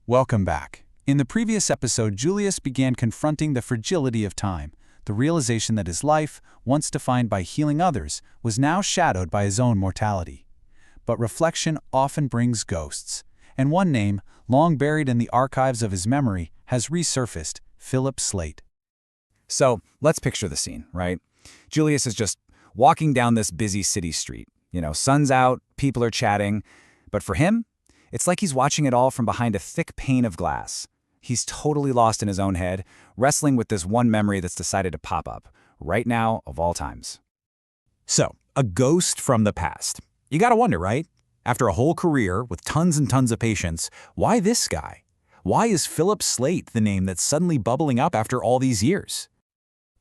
Welcome back. In the previous episode, Julius began confronting the fragility of time. The realization that his life, once defined by healing others, was now shadowed by his own mortality. But reflection often brings ghosts, and one name, long buried in the archives of his memory, has resurfaced: Philip Slate. So let's picture the scene, right? Julius is just walking down this busy city street. Sun's out, people are chatting, but for him, it's like he's watching it all from behind a thick pane of glass. He's totally lost in his own head, wrestling with this one memory that's decided to pop up, right now of all times. So, a ghost from the past. You gotta wonder, right? After a whole career with tons and tons of patients, why this guy? Why is Philip Slate the name that's suddenly bubbling up after all these years?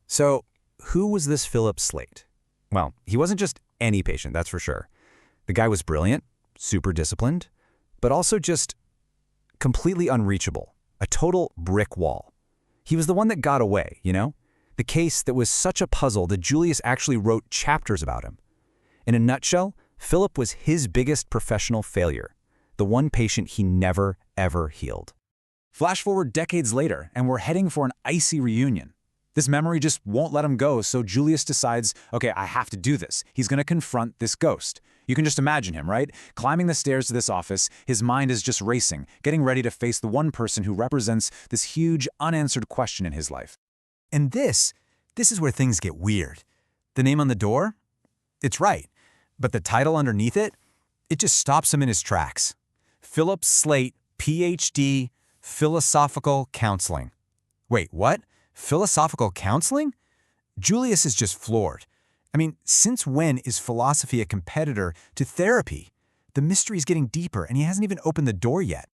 So, who was this Philip Slate? Well, he wasn't just any patient, that's for sure. The guy was brilliant, super disciplined, but also just completely unreachable. A total brick wall. He was the one that got away, The case that was such a puzzle that Julius actually wrote chapters about him. In a nutshell, Philip was his biggest professional failure, the one patient he never, ever healed. Flash forward decades later, and we're heading for an icy reunion. This memory just won't let him go, so Julius decides, okay, I have to do this. He's going to confront this ghost. You can just imagine him, right? Climbing the stairs to this office, his mind is just racing, getting ready to face the one person who represents this huge, unanswered question in his life. And this is where things get weird. The name on the door? It's right. But the title underneath it? It just stops him in his tracks. Philip Slate, Ph.D., Philosophical Counseling. Wait, what? Philosophical counseling? Julius is just floored. Since when is philosophy a competitor to therapy? The mystery is getting deeper, and he hasn't even opened the door yet.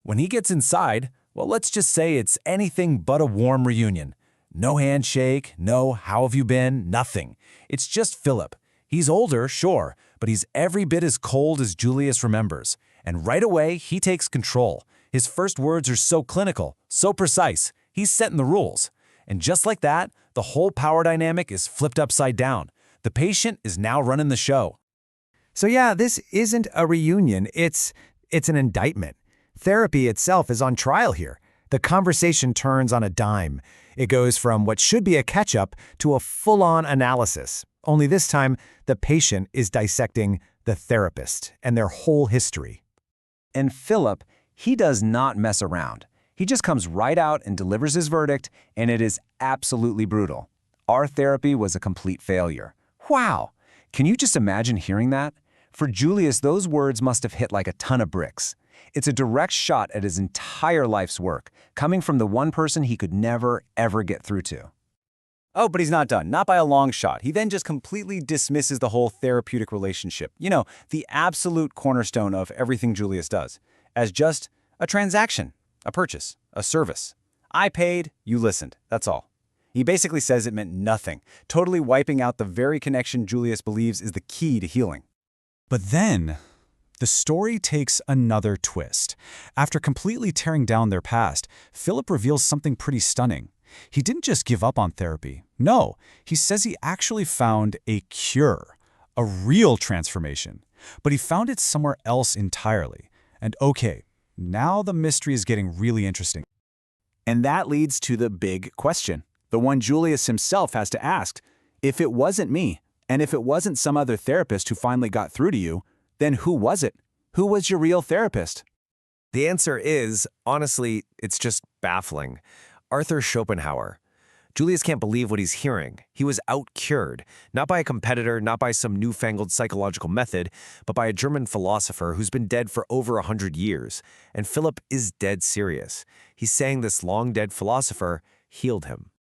When he gets inside, well, let's just say it's anything but a warm reunion. No handshake, no how have you been, nothing. It's just Philip. He's older, sure, but he's every bit as cold as Julius remembers. And right away, he takes control. His first words are so clinical, so precise. He's setting the rules. And just like that, the whole power dynamic is flipped upside down. The patient is now running the show. So yeah, this isn't a reunion, it's an indictment. Therapy itself is on trial here. The conversation turns on a dime. It goes from what should be a catch-up to a full-on analysis. Only this time, the patient is dissecting the therapist and their whole history. And Philip, he does not mess around. He just comes right out and delivers his verdict, and it is absolutely brutal. Our therapy was a complete failure. Wow! Can you just imagine hearing that? For Julius, those words must have hit like a ton of bricks. It's a direct shot at his entire life's work, coming from the one person he could never, ever get through to. Oh, but he's not done, not by a long shot. He then just completely dismisses the whole therapeutic relationship, the absolute cornerstone of everything Julius does, as just a transaction. A purchase, a service. I paid, you listened, that's all. He basically says it meant nothing, totally wiping out the very connection Julius believes is the key to healing. But then, the story takes another twist. After completely tearing down their past, Philip reveals something pretty stunning. He didn't just give up on therapy. No, he says he actually found a cure, a real transformation. But he found it somewhere else entirely. And okay, now the mystery is getting really interesting. And that leads to the big question, the one Julius himself has to ask. If it wasn't me, and if it wasn't some other therapist who finally got through to you, then who was it? Who was your real therapist? The answer is, honestly, it's just baffling. Arthur Schopenhauer. Julius can't believe what he's hearing. He was out-cured, not by a competitor, not by some newfangled psychological method, but by a German philosopher who's been dead for over 100 years. And Philip is dead serious. He's saying this long-dead philosopher healed him.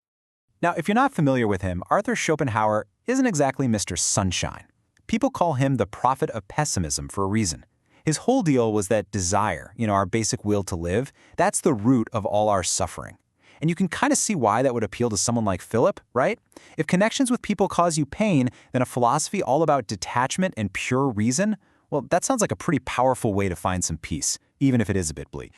Now, if you're not familiar with him, Arthur Schopenhauer isn't exactly Mr. Sunshine. People call him the prophet of pessimism for a reason. His whole deal was that desire, our basic will to live, that's the root of all our suffering. And you can kind of see why that would appeal to someone like Philip, right? If connections with people cause you pain, then a philosophy all about detachment and pure reason, well, that sounds like a pretty powerful way to find some peace, even if it is a bit bleak.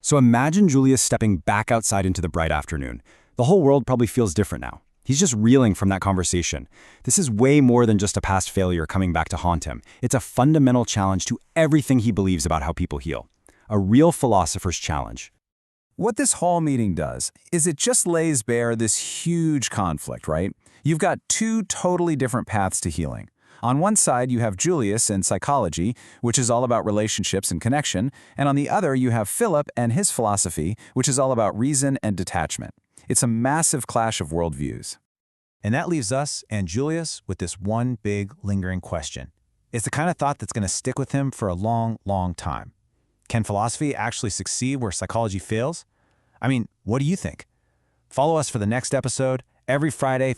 So imagine Julius stepping back outside into the bright afternoon. The whole world probably feels different now. He's just reeling from that conversation. This is way more than just a past failure coming back to haunt him. It's a fundamental challenge to everything he believes about how people heal. a real philosopher's challenge. What this hall meeting does is it just lays bare this huge conflict, right? You've got two totally different paths to healing. On one side, you have Julius and psychology, which is all about relationships and connection, and on the other, you have Philip and his philosophy, which is all about reason and detachment. It's a massive clash of worldviews. And that leaves us and Julius with this one big, lingering question. It's the kind of thought that's going to stick with him for a long, long time. Can philosophy actually succeed where psychology fails? I mean, what do you think? Follow us for the next episode every Friday,